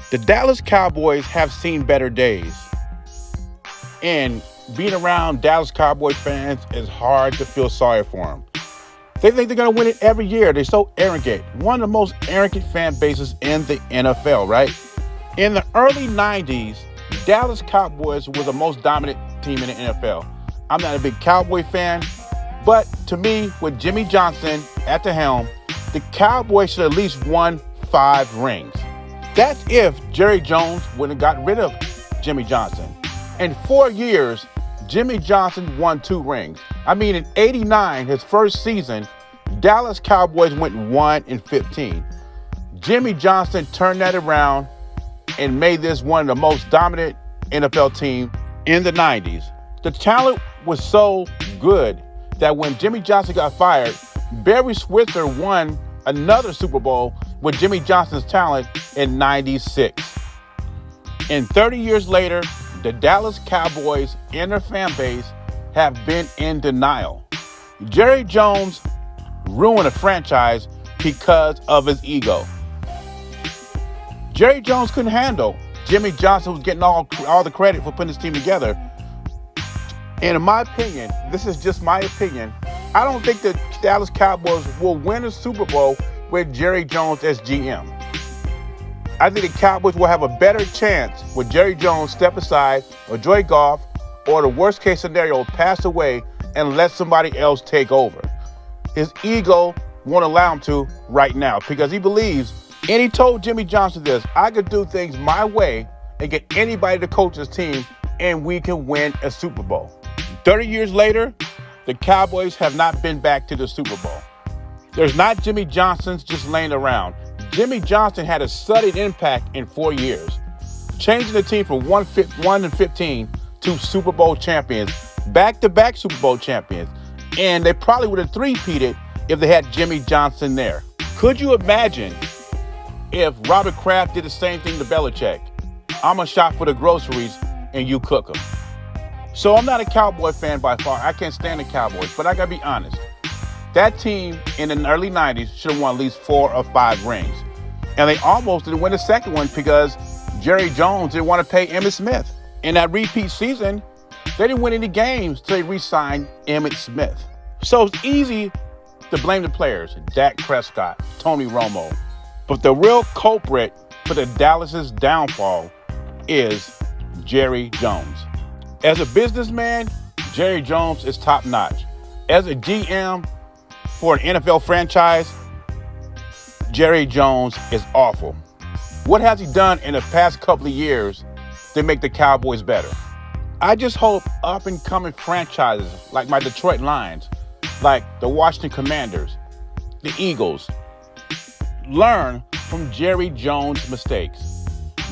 The Dallas Cowboys have seen better days. And being around Dallas Cowboys fans is hard to feel sorry for them. They think they're going to win it every year. They're so arrogant. One of the most arrogant fan bases in the NFL, right? In the early 90s, Dallas Cowboys were the most dominant team in the NFL. I'm not a big Cowboy fan, but to me, with Jimmy Johnson at the helm, the Cowboys should at least won 5 rings. That's if Jerry Jones wouldn't have got rid of Jimmy Johnson. In 4 years, Jimmy Johnson won 2 rings. I mean, in '89, his first season, Dallas Cowboys went 1-15. Jimmy Johnson turned that around and made this one of the most dominant NFL teams in the 90s. The talent was so good that when Jimmy Johnson got fired, Barry Switzer won another Super Bowl with Jimmy Johnson's talent in '96. And 30 years later, the Dallas Cowboys and their fan base have been in denial. Jerry Jones ruined a franchise because of his ego. Jerry Jones couldn't handle Jimmy Johnson was getting all the credit for putting his team together. And in my opinion, this is just my opinion, I don't think the Dallas Cowboys will win a Super Bowl with Jerry Jones as GM. I think the Cowboys will have a better chance with Jerry Jones step aside, or Joey Goff, or the worst case scenario, pass away and let somebody else take over. His ego won't allow him to right now because he believes, and he told Jimmy Johnson this, I could do things my way and get anybody to coach his team and we can win a Super Bowl. 30 years later, the Cowboys have not been back to the Super Bowl. There's not Jimmy Johnson's just laying around. Jimmy Johnson had a sudden impact in 4 years, changing the team from 1-15 to Super Bowl champions, back-to-back Super Bowl champions. And they probably would have three-peated if they had Jimmy Johnson there. Could you imagine if Robert Kraft did the same thing to Belichick? I'm going to shop for the groceries and you cook them. So I'm not a Cowboy fan by far. I can't stand the Cowboys, but I got to be honest. That team in the early 90s should have won at least 4 or 5 rings. And they almost didn't win the second one because Jerry Jones didn't want to pay Emmitt Smith. In that repeat season, they didn't win any games until they re-signed Emmitt Smith. So it's easy to blame the players, Dak Prescott, Tony Romo. But the real culprit for the Dallas's downfall is Jerry Jones. As a businessman, Jerry Jones is top-notch. As a GM for an NFL franchise, Jerry Jones is awful. What has he done in the past couple of years to make the Cowboys better? I just hope up-and-coming franchises like my Detroit Lions, like the Washington Commanders, the Eagles, learn from Jerry Jones' mistakes.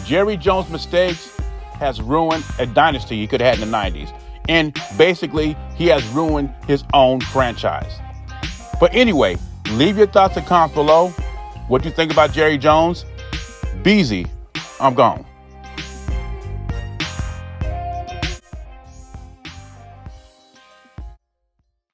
Jerry Jones' mistakes has ruined a dynasty he could have had in the 90s. And basically, he has ruined his own franchise. But anyway, leave your thoughts and comments below. What do you think about Jerry Jones? Beezy, I'm gone.